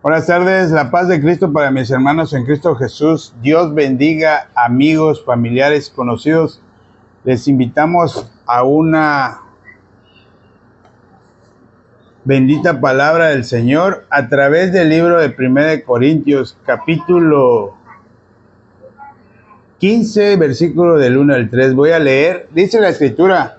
Buenas tardes, la paz de Cristo para mis hermanos en Cristo Jesús. Dios bendiga, amigos, familiares, conocidos. Les invitamos a una bendita palabra del Señor a través del libro de 1 Corintios, capítulo 15, versículo del 1 al 3. Voy a leer, dice la Escritura: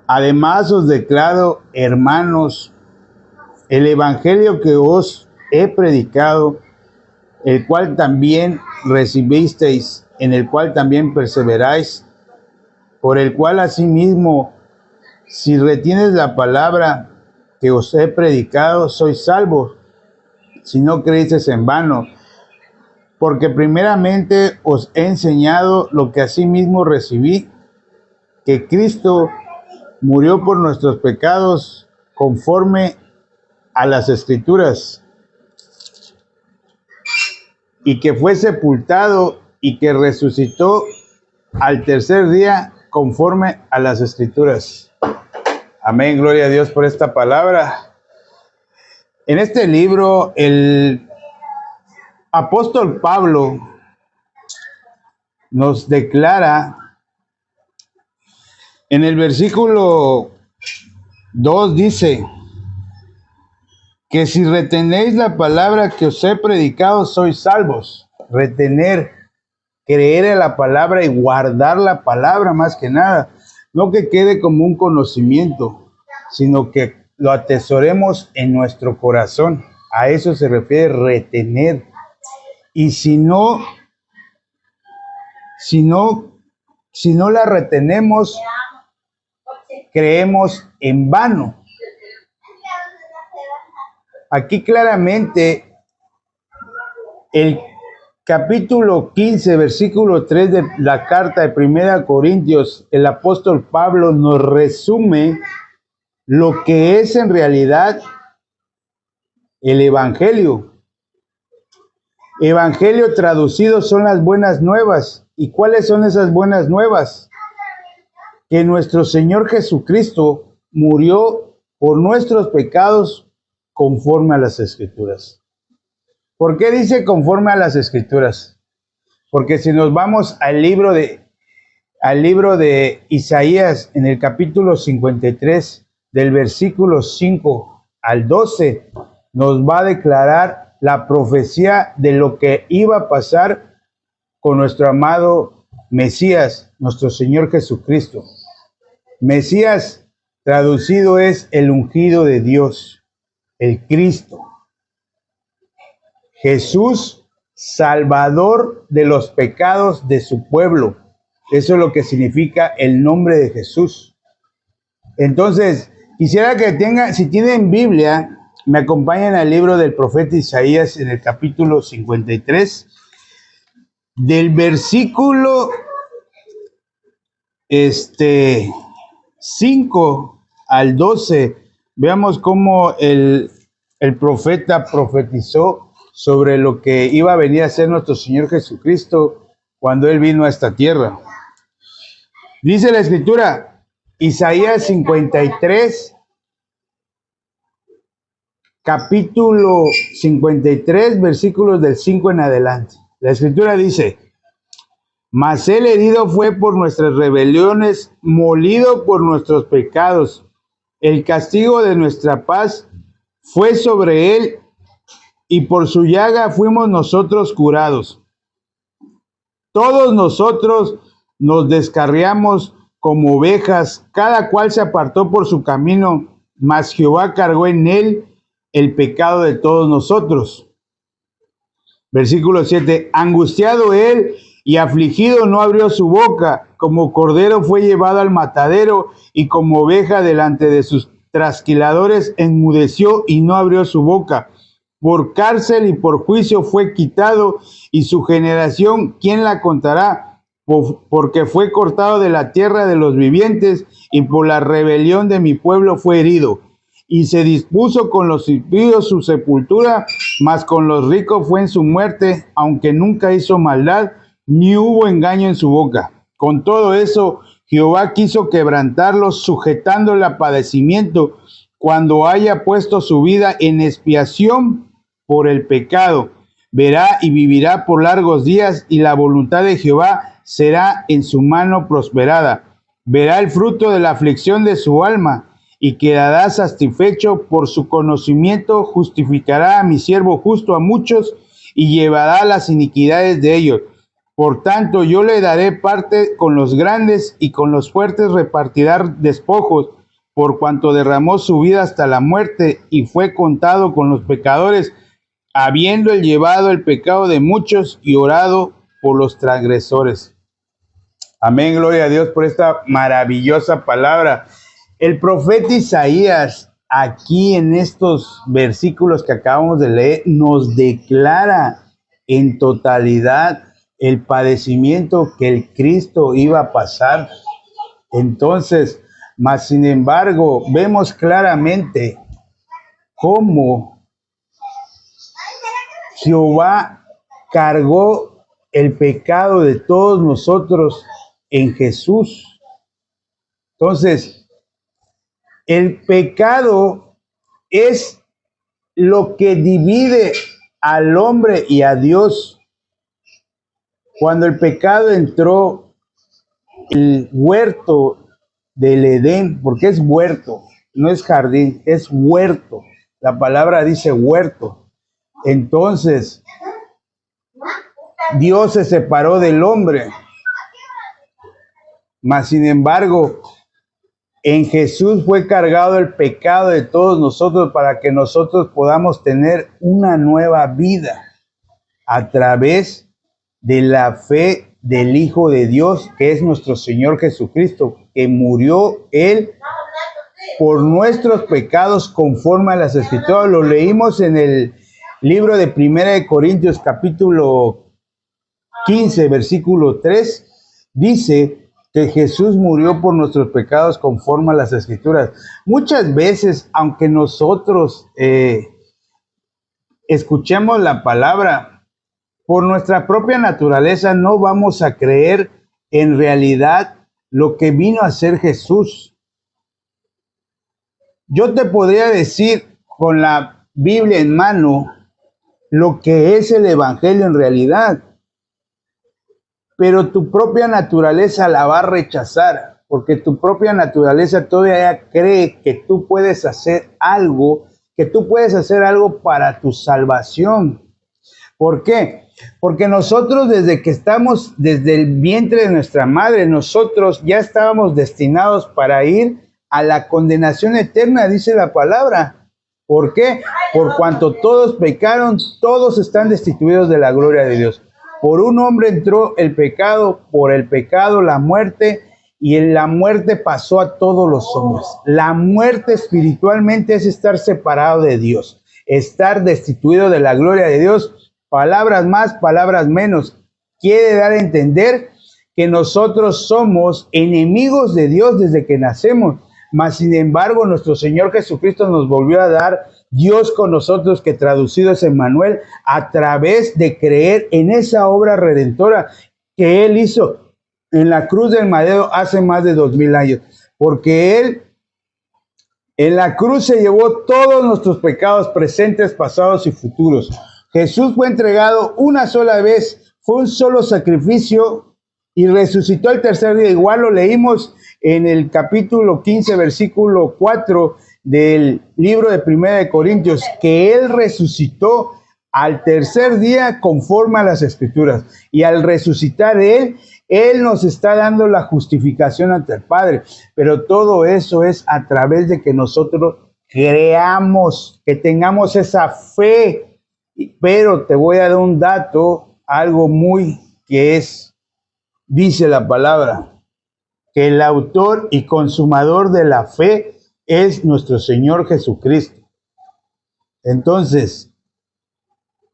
además os declaro, hermanos, el evangelio que os he predicado, el cual también recibisteis, en el cual también perseveráis, por el cual asimismo, si retienes la palabra que os he predicado, sois salvos, si no creéis en vano. Porque primeramente os he enseñado lo que asimismo recibí, que Cristo murió por nuestros pecados conforme a las Escrituras, y que fue sepultado y que resucitó al tercer día conforme a las Escrituras. Amén, gloria a Dios por esta palabra. En este libro, el apóstol Pablo nos declara, en el versículo 2 dice, que si retenéis la palabra que os he predicado, sois salvos. Retener, creer en la palabra y guardar la palabra más que nada. No que quede como un conocimiento, sino que lo atesoremos en nuestro corazón. A eso se refiere retener. Y si no la retenemos, creemos en vano. Aquí claramente el capítulo 15, versículo 3 de la carta de 1 Corintios, el apóstol Pablo nos resume lo que es en realidad el Evangelio. Evangelio traducido son las buenas nuevas. ¿Y cuáles son esas buenas nuevas? Que nuestro Señor Jesucristo murió por nuestros pecados conforme a las Escrituras. ¿Por qué dice conforme a las Escrituras? Porque si nos vamos al libro de Isaías, en el capítulo 53, del versículo 5 al 12, nos va a declarar la profecía de lo que iba a pasar con nuestro amado Mesías, nuestro Señor Jesucristo. Mesías traducido es el ungido de Dios, el Cristo. Jesús, salvador de los pecados de su pueblo. Eso es lo que significa el nombre de Jesús. Entonces, quisiera que si tienen Biblia, me acompañen al libro del profeta Isaías en el capítulo 53, del versículo 5 al 12. Veamos cómo el profeta profetizó sobre lo que iba a venir a ser nuestro Señor Jesucristo cuando Él vino a esta tierra. Dice la Escritura, Isaías 53, capítulo 53, versículos del 5 en adelante. La Escritura dice: mas Él herido fue por nuestras rebeliones, molido por nuestros pecados. El castigo de nuestra paz fue sobre Él, y por su llaga fuimos nosotros curados. Todos nosotros nos descarriamos como ovejas, cada cual se apartó por su camino, mas Jehová cargó en Él el pecado de todos nosotros. Versículo 7, angustiado Él y afligido no abrió su boca, como cordero fue llevado al matadero, y como oveja delante de sus trasquiladores enmudeció y no abrió su boca. Por cárcel y por juicio fue quitado, y su generación, ¿quién la contará? Porque fue cortado de la tierra de los vivientes, y por la rebelión de mi pueblo fue herido. Y se dispuso con los impíos su sepultura, mas con los ricos fue en su muerte, aunque nunca hizo maldad, ni hubo engaño en su boca. Con todo eso, Jehová quiso quebrantarlos, sujetándole a padecimiento, cuando haya puesto su vida en expiación por el pecado. Verá y vivirá por largos días, y la voluntad de Jehová será en su mano prosperada. Verá el fruto de la aflicción de su alma, y quedará satisfecho por su conocimiento. Justificará a mi siervo justo a muchos, y llevará las iniquidades de ellos. Por tanto, yo le daré parte con los grandes, y con los fuertes repartirá despojos, por cuanto derramó su vida hasta la muerte, y fue contado con los pecadores, habiendo él llevado el pecado de muchos y orado por los transgresores. Amén, gloria a Dios por esta maravillosa palabra. El profeta Isaías, aquí en estos versículos que acabamos de leer, nos declara en totalidad el padecimiento que el Cristo iba a pasar. Entonces, mas sin embargo, vemos claramente cómo Jehová cargó el pecado de todos nosotros en Jesús. Entonces, el pecado es lo que divide al hombre y a Dios. Cuando el pecado entró, el huerto del Edén, porque es huerto, no es jardín, es huerto. La palabra dice huerto. Entonces, Dios se separó del hombre, mas sin embargo, en Jesús fue cargado el pecado de todos nosotros para que nosotros podamos tener una nueva vida a través de la fe del Hijo de Dios, que es nuestro Señor Jesucristo, que murió Él por nuestros pecados conforme a las Escrituras. Lo leímos en el libro de 1 Corintios capítulo 15, versículo 3, dice que Jesús murió por nuestros pecados conforme a las Escrituras. Muchas veces, aunque nosotros escuchemos la palabra, por nuestra propia naturaleza no vamos a creer en realidad lo que vino a hacer Jesús. Yo te podría decir con la Biblia en mano lo que es el Evangelio en realidad, pero tu propia naturaleza la va a rechazar, porque tu propia naturaleza todavía cree que tú puedes hacer algo, para tu salvación. ¿Por qué? Porque nosotros desde que estamos, desde el vientre de nuestra madre, nosotros ya estábamos destinados para ir a la condenación eterna, dice la palabra. ¿Por qué? Por cuanto todos pecaron, todos están destituidos de la gloria de Dios. Por un hombre entró el pecado, por el pecado la muerte, y en la muerte pasó a todos los hombres. La muerte espiritualmente es estar separado de Dios, estar destituido de la gloria de Dios. Palabras más, palabras menos. Quiere dar a entender que nosotros somos enemigos de Dios desde que nacemos. Mas sin embargo, nuestro Señor Jesucristo nos volvió a dar Dios con nosotros, que traducido es Emmanuel, a través de creer en esa obra redentora que Él hizo en la cruz del madero hace más de 2000 años. Porque Él en la cruz se llevó todos nuestros pecados presentes, pasados y futuros. Jesús fue entregado una sola vez, fue un solo sacrificio y resucitó el tercer día. Igual lo leímos en el capítulo 15, versículo 4 del libro de 1 Corintios, que Él resucitó al tercer día conforme a las Escrituras. Y al resucitar Él nos está dando la justificación ante el Padre. Pero todo eso es a través de que nosotros creamos, que tengamos esa fe. Pero te voy a dar un dato, algo muy que es, dice la palabra, que el autor y consumador de la fe es nuestro Señor Jesucristo. Entonces,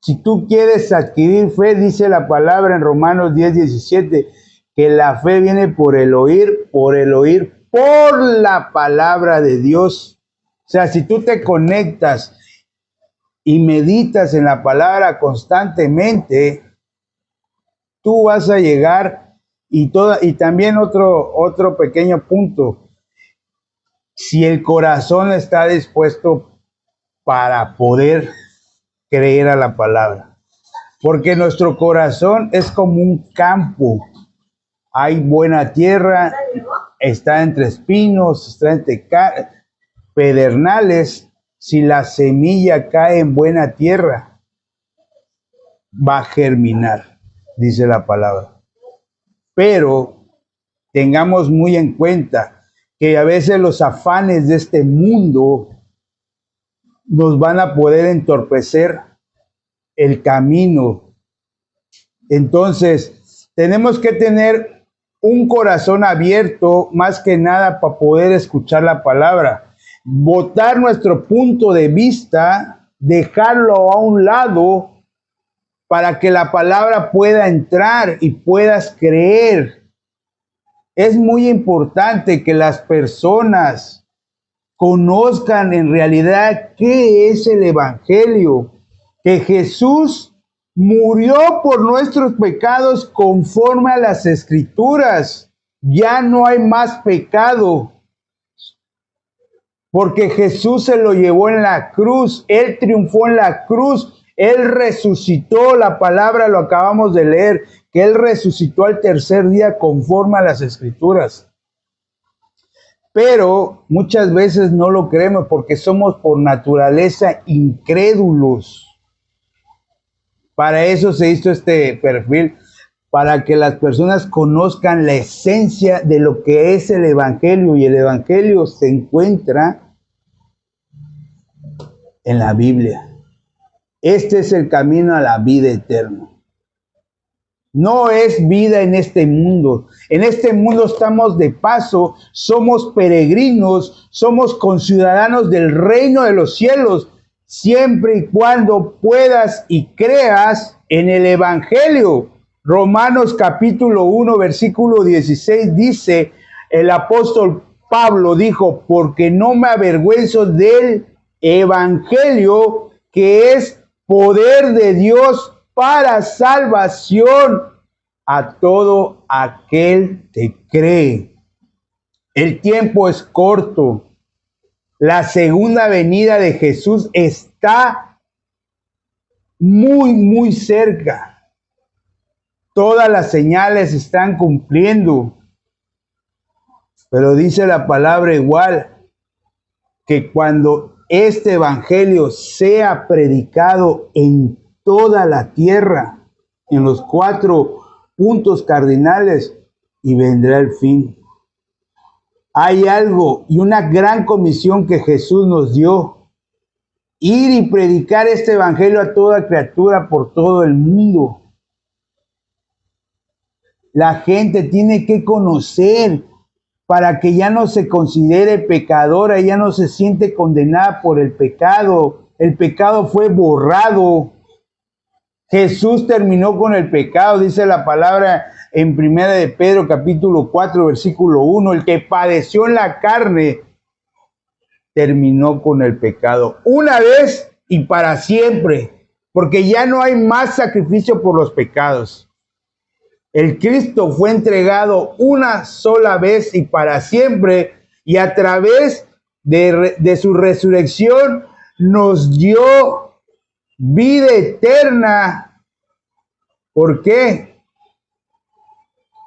si tú quieres adquirir fe, dice la palabra en Romanos 10:17, que la fe viene por el oír por la palabra de Dios. O sea, si tú te conectas y meditas en la palabra constantemente, tú vas a llegar. Y también otro pequeño punto, si el corazón está dispuesto para poder creer a la palabra. Porque nuestro corazón es como un campo. Hay buena tierra, está entre espinos, está entre pedernales. Si la semilla cae en buena tierra, va a germinar, dice la palabra. Pero tengamos muy en cuenta que a veces los afanes de este mundo nos van a poder entorpecer el camino. Entonces, tenemos que tener un corazón abierto, más que nada, para poder escuchar la palabra. Botar nuestro punto de vista, dejarlo a un lado, para que la palabra pueda entrar y puedas creer. Es muy importante que las personas conozcan en realidad qué es el Evangelio, que Jesús murió por nuestros pecados conforme a las Escrituras. Ya no hay más pecado, porque Jesús se lo llevó en la cruz, Él triunfó en la cruz, Él resucitó, la palabra lo acabamos de leer, que Él resucitó al tercer día conforme a las Escrituras. Pero muchas veces no lo creemos porque somos por naturaleza incrédulos. Para eso se hizo este perfil, para que las personas conozcan la esencia de lo que es el Evangelio. Y el Evangelio se encuentra en la Biblia. Este es el camino a la vida eterna. No es vida en este mundo. En este mundo estamos de paso, somos peregrinos, somos conciudadanos del reino de los cielos, siempre y cuando puedas y creas en el Evangelio. Romanos capítulo 1, versículo 16 dice, el apóstol Pablo dijo, porque no me avergüenzo del Evangelio, que es poder de Dios para salvación a todo aquel que cree. El tiempo es corto. La segunda venida de Jesús está muy cerca. Todas las señales están cumpliendo. Pero dice la palabra igual, que cuando este evangelio sea predicado en toda la tierra, en los 4 puntos cardinales, y vendrá el fin. Hay algo y una gran comisión que Jesús nos dio: ir y predicar este evangelio a toda criatura por todo el mundo. La gente tiene que conocer para que ya no se considere pecadora, ya no se siente condenada por el pecado. El pecado fue borrado. Jesús terminó con el pecado, dice la palabra en primera de Pedro capítulo 4 versículo 1, el que padeció en la carne terminó con el pecado una vez y para siempre, porque ya no hay más sacrificio por los pecados. El Cristo fue entregado una sola vez y para siempre, y a través de su resurrección nos dio vida eterna. ¿Por qué?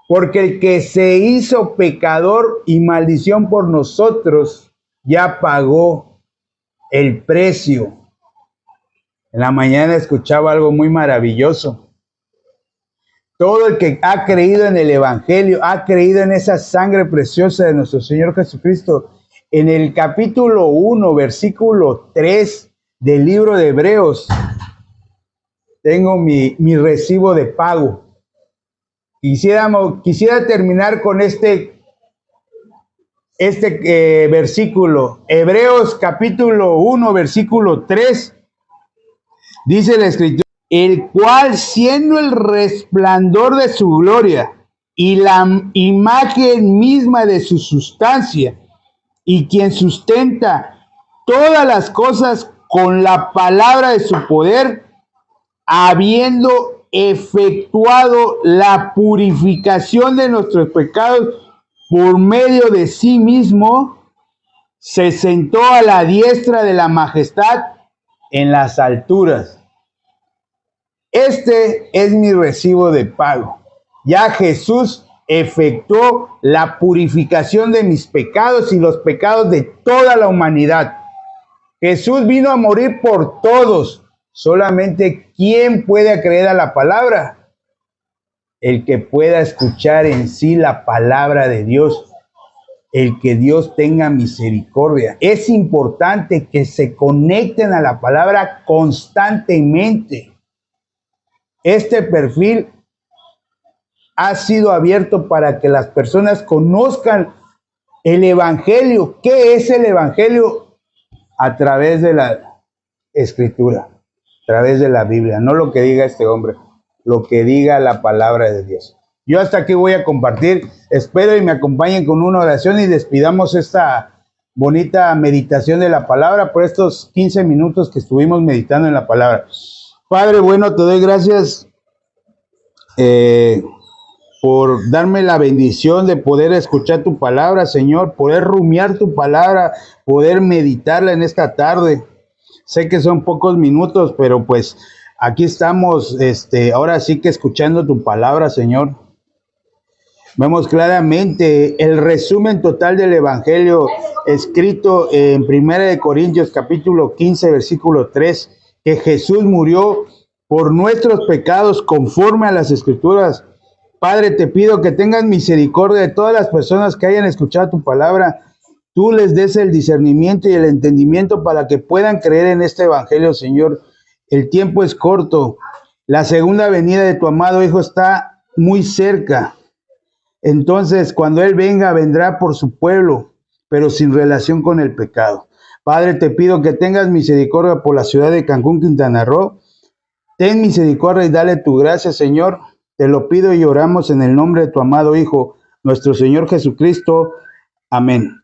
Porque el que se hizo pecador y maldición por nosotros ya pagó el precio. En la mañana escuchaba algo muy maravilloso. Todo el que ha creído en el Evangelio, ha creído en esa sangre preciosa de nuestro Señor Jesucristo. En el capítulo 1, versículo 3 del libro de Hebreos, tengo mi recibo de pago. Quisiera terminar con este versículo. Hebreos capítulo 1, versículo 3, dice la Escritura: el cual, siendo el resplandor de su gloria y la imagen misma de su sustancia, y quien sustenta todas las cosas con la palabra de su poder, habiendo efectuado la purificación de nuestros pecados por medio de sí mismo, se sentó a la diestra de la majestad en las alturas. Este es mi recibo de pago. Ya Jesús efectuó la purificación de mis pecados y los pecados de toda la humanidad. Jesús vino a morir por todos. Solamente ¿quién puede creer a la palabra? El que pueda escuchar en sí la palabra de Dios. El que Dios tenga misericordia. Es importante que se conecten a la palabra constantemente. Este perfil ha sido abierto para que las personas conozcan el Evangelio. ¿Qué es el Evangelio? A través de la Escritura, a través de la Biblia. No lo que diga este hombre, lo que diga la palabra de Dios. Yo hasta aquí voy a compartir. Espero y me acompañen con una oración y despidamos esta bonita meditación de la palabra por estos 15 minutos que estuvimos meditando en la palabra. Padre, bueno, te doy gracias por darme la bendición de poder escuchar tu palabra, Señor, poder rumiar tu palabra, poder meditarla en esta tarde. Sé que son pocos minutos, pero pues aquí estamos, ahora sí que escuchando tu palabra, Señor. Vemos claramente el resumen total del Evangelio escrito en 1 Corintios capítulo 15, versículo 3, que Jesús murió por nuestros pecados conforme a las Escrituras. Padre, te pido que tengas misericordia de todas las personas que hayan escuchado tu palabra. Tú les des el discernimiento y el entendimiento para que puedan creer en este Evangelio, Señor. El tiempo es corto. La segunda venida de tu amado Hijo está muy cerca. Entonces, cuando Él venga, vendrá por su pueblo, pero sin relación con el pecado. Padre, te pido que tengas misericordia por la ciudad de Cancún, Quintana Roo. Ten misericordia y dale tu gracia, Señor. Te lo pido y oramos en el nombre de tu amado Hijo, nuestro Señor Jesucristo. Amén.